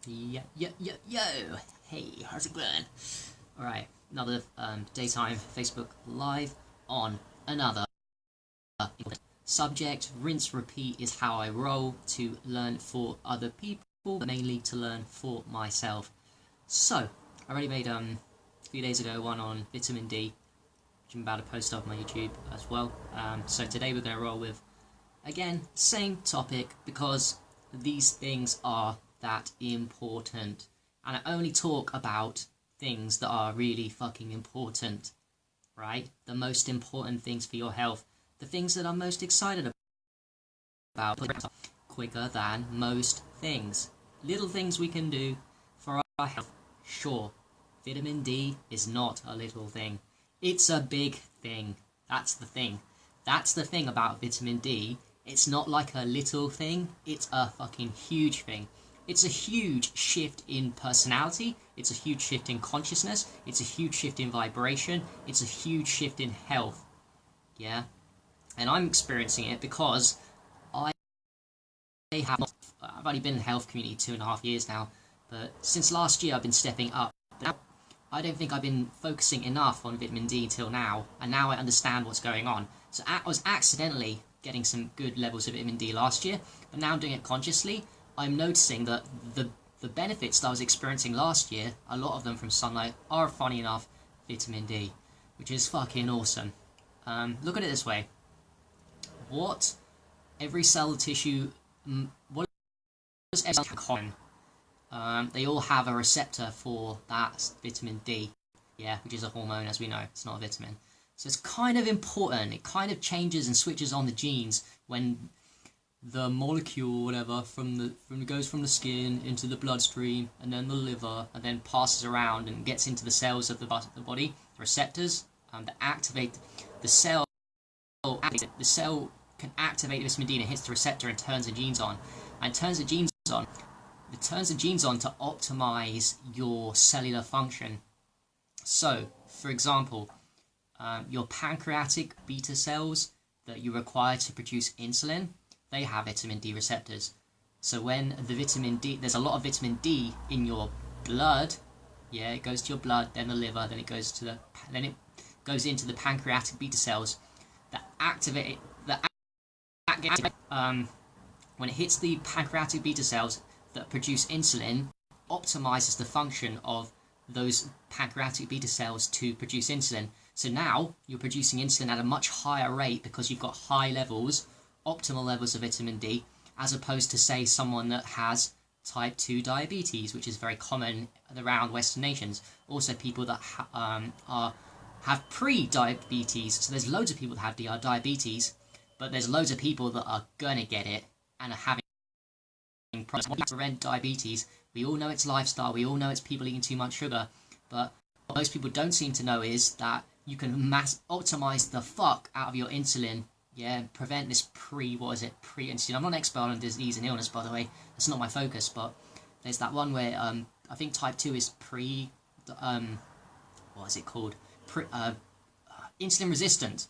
Yo! Hey, how's it going? Alright, another daytime Facebook Live on another subject. Rinse, repeat is how I roll to learn for other people, but mainly to learn for myself. So, I already made a few days ago one on vitamin D, which I'm about to post up on my YouTube as well. So today we're going to roll with, again, same topic, because these things are that important. And I only talk about things that are really fucking important, right? The most important things for your health. The things that I'm most excited about quicker than most things. Little things we can do for our health. Sure, vitamin D is not a little thing. It's a big thing. That's the thing. That's the thing about vitamin D. It's not like a little thing. It's a fucking huge thing. It's a huge shift in personality. It's a huge shift in consciousness. It's a huge shift in vibration. It's a huge shift in health. Yeah? And I'm experiencing it because I've only been in the health community 2.5 years now, but since last year I've been stepping up. Now, I don't think I've been focusing enough on vitamin D till now, and now I understand what's going on. So I was accidentally getting some good levels of vitamin D last year, but now I'm doing it consciously. I'm noticing that the benefits that I was experiencing last year, a lot of them from sunlight, are, funny enough, vitamin D, which is fucking awesome. Look at it this way. What every cell tissue, what does every cell common? They all have a receptor for that vitamin D, yeah, which is a hormone, as we know. It's not a vitamin. So it's kind of important. It kind of changes and switches on the genes when the molecule, whatever, goes from the skin into the bloodstream and then the liver and then passes around and gets into the cells of the body, the receptors that activate the cell. The cell can activate vitamin D and it hits the receptor and turns the genes on. And it turns the genes on. It turns the genes on to optimize your cellular function. So, for example, your pancreatic beta cells that you require to produce insulin, they have vitamin D receptors. So when the vitamin D, there's a lot of vitamin D in your blood, yeah, it goes to your blood, then the liver, then it goes into the pancreatic beta cells that activate when it hits the pancreatic beta cells that produce insulin, optimizes the function of those pancreatic beta cells to produce insulin. So now you're producing insulin at a much higher rate because you've got high levels, optimal levels of vitamin D, as opposed to, say, someone that has type 2 diabetes, which is very common around Western nations. Also people that have pre-diabetes. So there's loads of people that have diabetes, but there's loads of people that are gonna get it and are having problems to prevent diabetes. We all know it's lifestyle, we all know it's people eating too much sugar, but what most people don't seem to know is that you can optimize the fuck out of your insulin, yeah, prevent this pre-insulin. I'm not an expert on disease and illness, by the way, that's not my focus, but there's that one where, I think type 2 is what is it called? Insulin resistant.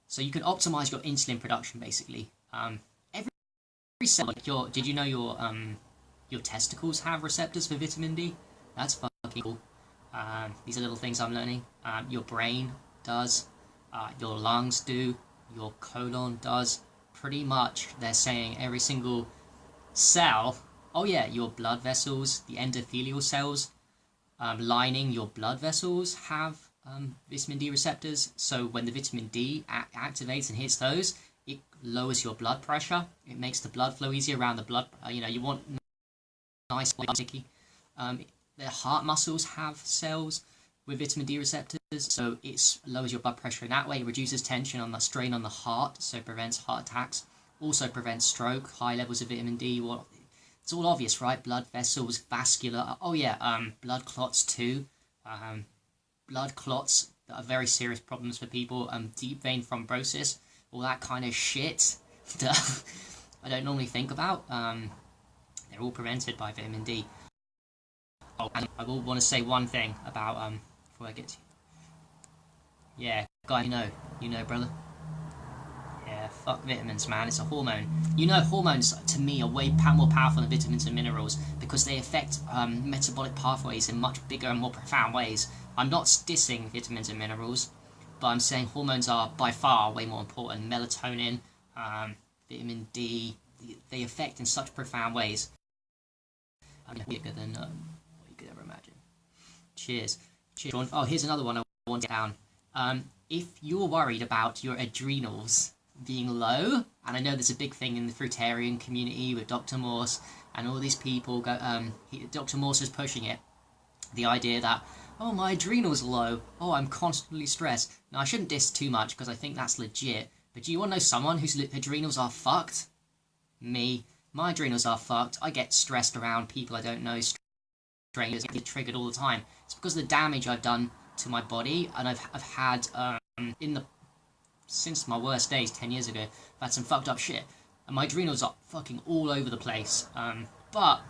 So you can optimize your insulin production, basically. Every cell, like did you know your testicles have receptors for vitamin D? That's fucking cool. These are little things I'm learning. Your brain does, your lungs do, your colon does. Pretty much, they're saying every single cell. Oh yeah, your blood vessels, the endothelial cells lining your blood vessels have vitamin D receptors. So when the vitamin D activates and hits those, it lowers your blood pressure. It makes the blood flow easier around the blood. You want nice, sticky. The heart muscles have cells with vitamin D receptors, so it lowers your blood pressure in that way. It reduces tension on the strain on the heart, so it prevents heart attacks. Also prevents stroke. High levels of vitamin D. Well, it's all obvious, right? Blood vessels, vascular. Oh yeah, blood clots too. Blood clots that are very serious problems for people. Deep vein thrombosis, all that kind of shit that I don't normally think about. They're all prevented by vitamin D. Oh, and I will want to say one thing about before I get to you. Yeah, guy, you know, brother. Yeah, fuck vitamins, man. It's a hormone. You know, hormones to me are way more powerful than vitamins and minerals because they affect metabolic pathways in much bigger and more profound ways. I'm not dissing vitamins and minerals, but I'm saying hormones are by far way more important. Melatonin, vitamin D, they affect in such profound ways. I mean, bigger than what you could ever imagine. Cheers. Cheers. Oh, here's another one I want to get down. If you're worried about your adrenals being low, and I know there's a big thing in the fruitarian community with Dr. Morse and all these people, Dr. Morse is pushing it, the idea that, oh, my adrenals are low, oh, I'm constantly stressed. Now, I shouldn't diss too much because I think that's legit, but do you want to know someone whose adrenals are fucked? Me. My adrenals are fucked. I get stressed around people I don't know, strangers, get triggered all the time. It's because of the damage I've done to my body, and I've had since my worst days 10 years ago, I've had some fucked up shit, and my adrenals are fucking all over the place. But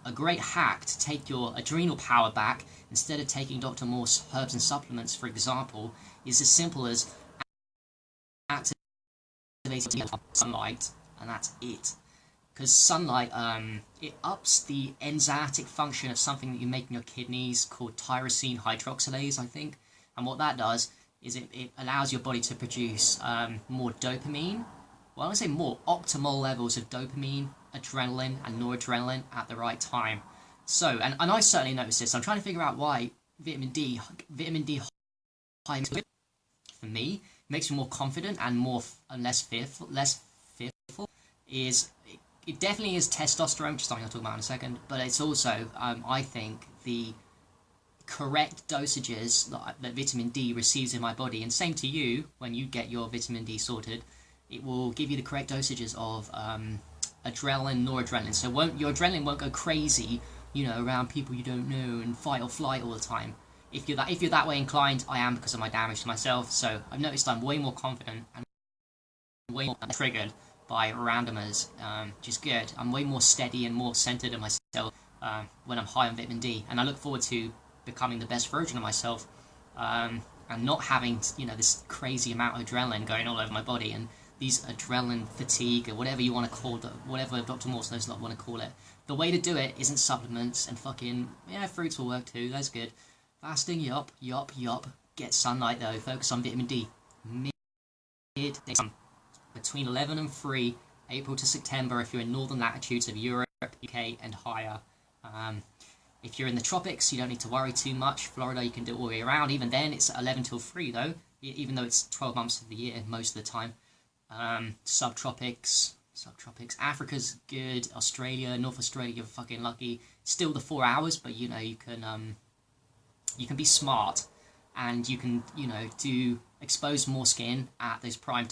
a great hack to take your adrenal power back, instead of taking Dr. Morse herbs and supplements, for example, is as simple as activating sunlight, and that's it. Because sunlight, it ups the enzymatic function of something that you make in your kidneys called tyrosine hydroxylase, I think. And what that does is it allows your body to produce more dopamine. Well, I want to say more optimal levels of dopamine, adrenaline, and noradrenaline at the right time. So, and I certainly noticed this. I'm trying to figure out why vitamin D high for me makes me more confident and less fearful. It definitely is testosterone, which is something I'll talk about in a second, but it's also, I think, the correct dosages that vitamin D receives in my body, and same to you, when you get your vitamin D sorted, it will give you the correct dosages of adrenaline, noradrenaline, so your adrenaline won't go crazy, you know, around people you don't know and fight or flight all the time. If you're that way inclined, I am, because of my damage to myself, so I've noticed I'm way more confident and way more triggered by randomers, which is good. I'm way more steady and more centered in myself when I'm high on vitamin D, and I look forward to becoming the best version of myself, and not having, you know, this crazy amount of adrenaline going all over my body, and these adrenaline fatigue, or whatever you want to call it, whatever Dr. Morse knows not want to call it. The way to do it isn't supplements and fucking, yeah, fruits will work too, that's good. Fasting, yup. Get sunlight though, focus on vitamin D. Between 11 and 3, April to September, if you're in northern latitudes of Europe, UK, and higher. If you're in the tropics, you don't need to worry too much. Florida, you can do it all the way around. Even then, it's 11 till 3, though, even though it's 12 months of the year, most of the time. Subtropics. Africa's good. Australia, North Australia, you're fucking lucky. Still the 4 hours, but, you know, you can be smart, and you can, you know, expose more skin at those prime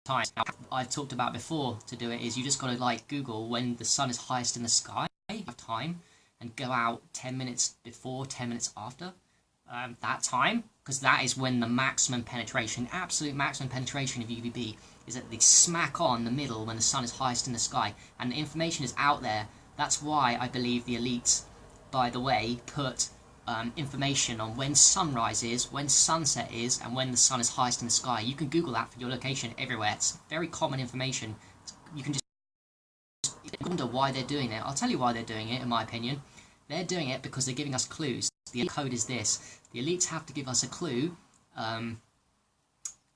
times. Now, I've talked about before to do it is you just got to like Google when the sun is highest in the sky, have time, and go out 10 minutes before, 10 minutes after that time, because that is when the maximum penetration, absolute maximum penetration of UVB is at the smack on the middle when the sun is highest in the sky, and the information is out there. That's why I believe the elites, by the way, put information on when sunrise is, when sunset is, and when the sun is highest in the sky. You can Google that for your location everywhere. It's very common information. You can just wonder why they're doing it. I'll tell you why they're doing it, in my opinion. They're doing it because they're giving us clues. The code is this. The elites have to give us a clue,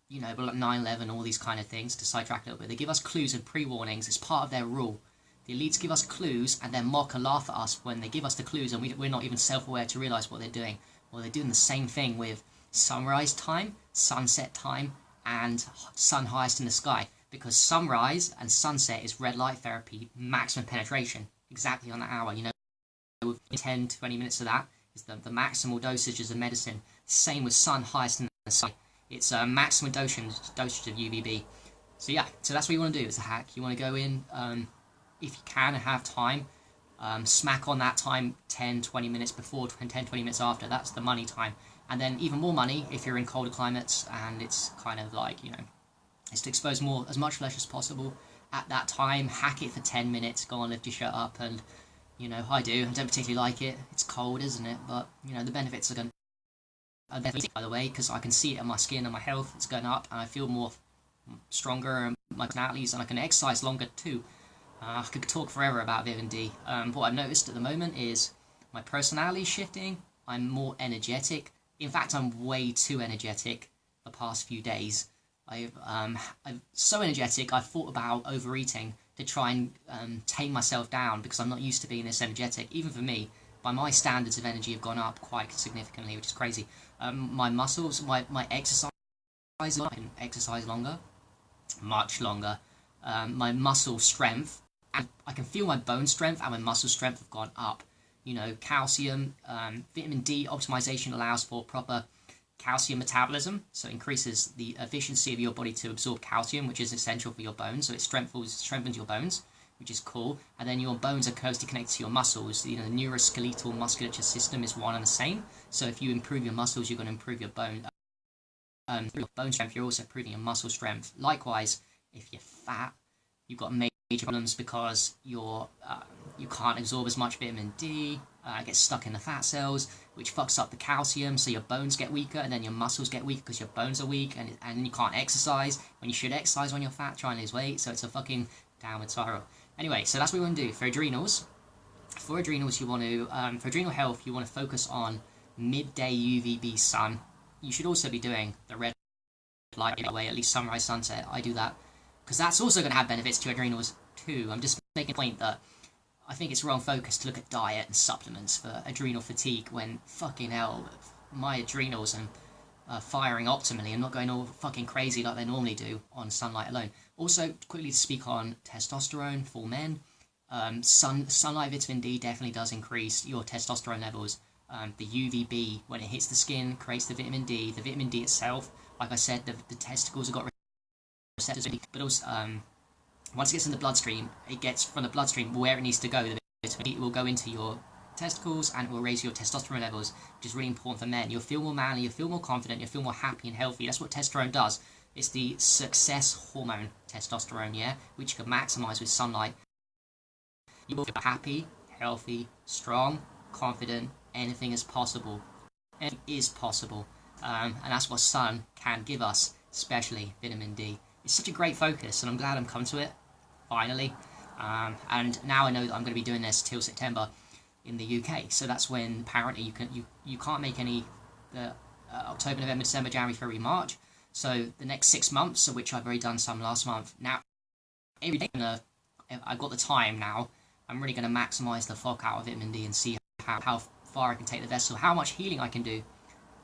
you know, like 9/11, all these kind of things, to sidetrack a little bit. They give us clues and pre-warnings. It's part of their rule. The elites give us clues and then mock and laugh at us when they give us the clues, and we're not even self-aware to realise what they're doing. Well, they're doing the same thing with sunrise time, sunset time, and sun highest in the sky. Because sunrise and sunset is red light therapy, maximum penetration, exactly on the hour. You know, with 10, 20 minutes of that is the maximal dosages of medicine. Same with sun highest in the sky. It's a maximum dosage of UVB. So yeah, so that's what you want to do. It's a hack. You want to go in, if you can and have time, smack on that time 10, 20 minutes before, 10, 20 minutes after. That's the money time. And then even more money if you're in colder climates, and it's kind of like, you know, is to expose as much flesh as possible at that time. Hack it for 10 minutes, go on, lift your shirt up, and, you know, I don't particularly like it. It's cold, isn't it? But, you know, the benefits are definitely, by the way, because I can see it in my skin and my health. It's going up, and I feel more stronger my personalities, and I can exercise longer too. I could talk forever about vitamin D. What I've noticed at the moment is my personality is shifting. I'm more energetic. In fact, I'm way too energetic the past few days. I'm so energetic, I've thought about overeating to try and tame myself down because I'm not used to being this energetic. Even for me, by my standards of energy have gone up quite significantly, which is crazy. My muscles, my exercise, I can exercise longer, much longer. My muscle strength, and I can feel my bone strength and my muscle strength have gone up. You know, calcium, vitamin D optimization allows for proper calcium metabolism, so it increases the efficiency of your body to absorb calcium, which is essential for your bones. So it strengthens your bones, which is cool. And then your bones are closely connected to your muscles. You know, the neuroskeletal musculature system is one and the same. So if you improve your muscles, you're going to improve your bone strength. You're also improving your muscle strength. Likewise, if you're fat, you've got major problems because you can't absorb as much vitamin D. It gets stuck in the fat cells, which fucks up the calcium, so your bones get weaker, and then your muscles get weak because your bones are weak, and you can't exercise when you should exercise when you're fat, trying to lose weight, so it's a fucking downward spiral. Anyway, so that's what we want to do. For adrenals, you want to, for adrenal health, you want to focus on midday UVB sun. You should also be doing the red light away, at least sunrise, sunset. I do that, because that's also going to have benefits to adrenals too. I'm just making a point that I think it's wrong focus to look at diet and supplements for adrenal fatigue when fucking hell, my adrenals are firing optimally and not going all fucking crazy like they normally do on sunlight alone. Also, quickly to speak on testosterone for men, sunlight vitamin D definitely does increase your testosterone levels. The UVB, when it hits the skin, creates the vitamin D. The vitamin D itself, like I said, the testicles have got receptors, but also once it gets in the bloodstream, it gets from the bloodstream where it needs to go. The vitamin D will go into your testicles and it will raise your testosterone levels, which is really important for men. You'll feel more manly, you'll feel more confident, you'll feel more happy and healthy. That's what testosterone does. It's the success hormone, testosterone, yeah, which you can maximize with sunlight. You will feel happy, healthy, strong, confident. Anything is possible. Anything is possible. And that's what sun can give us, especially vitamin D. It's such a great focus, and I'm glad I'm come to it. Finally, and now I know that I'm going to be doing this till September in the UK. So that's when apparently you can't make any October, November, December, January, February, March. So the next 6 months, of which I've already done some last month. Now every day I've got the time now. I'm really going to maximise the fuck out of vitamin D and see how far I can take the vessel, how much healing I can do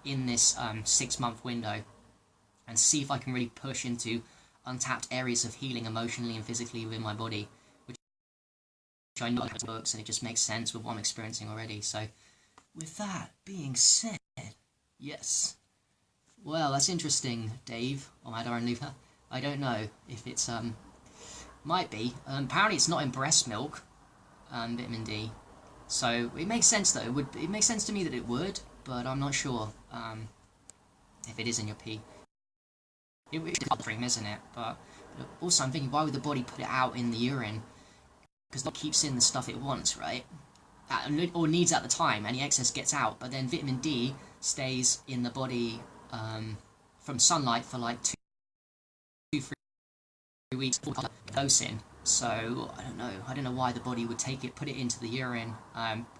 in this 6 month window, and see if I can really push into untapped areas of healing emotionally and physically within my body, which I know in books, and it just makes sense with what I'm experiencing already. So with that being said, yes, well, that's interesting, Dave, or Adaran Luca. I don't know if it's might be, apparently it's not in breast milk, vitamin D, so it makes sense though. It makes sense to me that it would, but I'm not sure if it is in your pee. It is a dream, isn't it? But also I'm thinking, why would the body put it out in the urine? Because it keeps in the stuff it wants, right? Or needs at the time. Any excess gets out. But then vitamin D stays in the body from sunlight for like 2-3 weeks before dosing. So I don't know why the body would put it into the urine.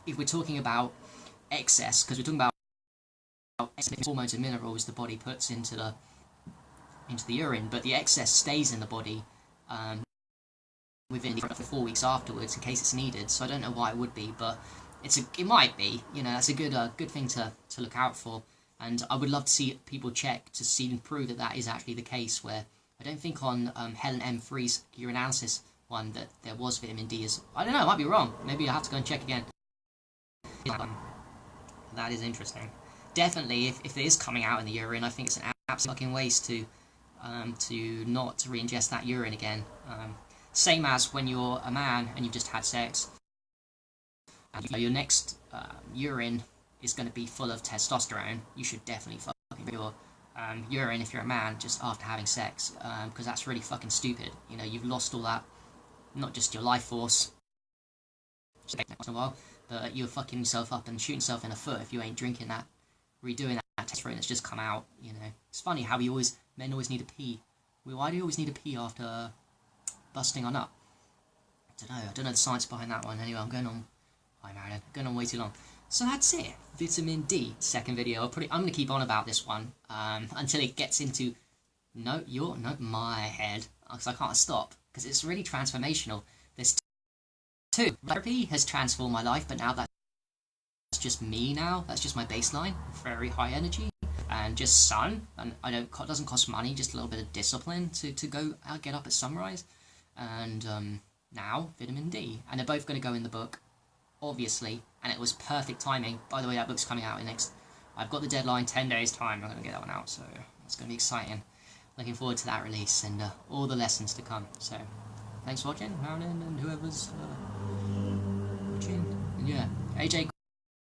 If we're talking about excess, because we're talking about hormones and minerals the body puts into the urine, but the excess stays in the body within 4 weeks afterwards in case it's needed. So I don't know why it would be, but it might be. You know, that's a good thing to look out for. And I would love to see people check to see and prove that is actually the case. Where I don't think on Helen M3's urinalysis one that there was vitamin D. I don't know, I might be wrong. Maybe I have to go and check again. That is interesting. Definitely, if it is coming out in the urine, I think it's an absolute fucking waste to not re-ingest that urine again. Same as when you're a man and you've just had sex, and your next urine is going to be full of testosterone. You should definitely fucking your urine if you're a man just after having sex, because that's really fucking stupid. You know, you've lost all that, not just your life force, once in a while, but you're fucking yourself up and shooting yourself in the foot if you ain't drinking that, redoing that testosterone that's just come out. You know, it's funny how men always need to pee Why do you always need a pee after busting a nut? I don't know the science behind that one. Anyway, I'm going on. Hi, Marilyn. Going on way too long. So that's it. Vitamin D. Second video. I'm going to keep on about this one until it gets into my head, because I can't stop, because it's really transformational. There's two. Therapy has transformed my life, but now that's just me now. That's just my baseline. Very high energy. And just sun. And it doesn't cost money, just a little bit of discipline to go out, get up at sunrise. And now, vitamin D. And they're both going to go in the book, obviously. And it was perfect timing. By the way, that book's coming out in next... I've got the deadline, 10 days time. I'm going to get that one out, so it's going to be exciting. Looking forward to that release and all the lessons to come. So, thanks for watching, Marilyn, and whoever's watching. And yeah, AJ,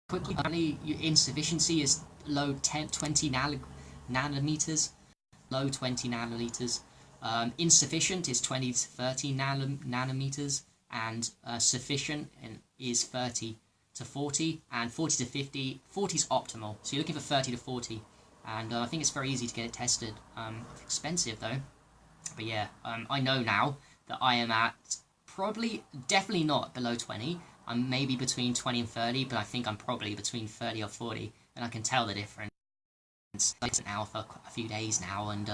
quickly, apparently your insufficiency is low 20 nanometers. Low 20 nanometers. Insufficient is 20 to 30 nanometers, and sufficient is 30 to 40, and 40 to 50. 40 is optimal, so you're looking for 30 to 40. And I think it's very easy to get it tested. Expensive though. But yeah, I know now that I am at definitely not below 20. I'm maybe between 20 and 30, but I think I'm probably between 30 or 40, and I can tell the difference. It's now for a few days now, and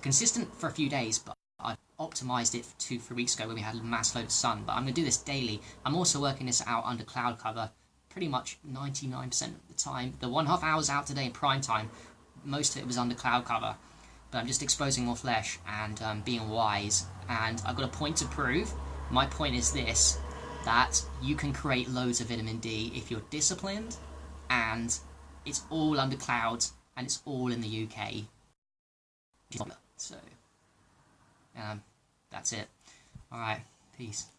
consistent for a few days, but I optimized it 2-3 weeks ago when we had a mass load of sun. But I'm going to do this daily. I'm also working this out under cloud cover pretty much 99% of the time. The 1.5 hours out today in prime time, most of it was under cloud cover. But I'm just exposing more flesh and being wise. And I've got a point to prove. My point is this, that you can create loads of vitamin D if you're disciplined, and it's all under clouds, and it's all in the UK. So, that's it. Alright, peace.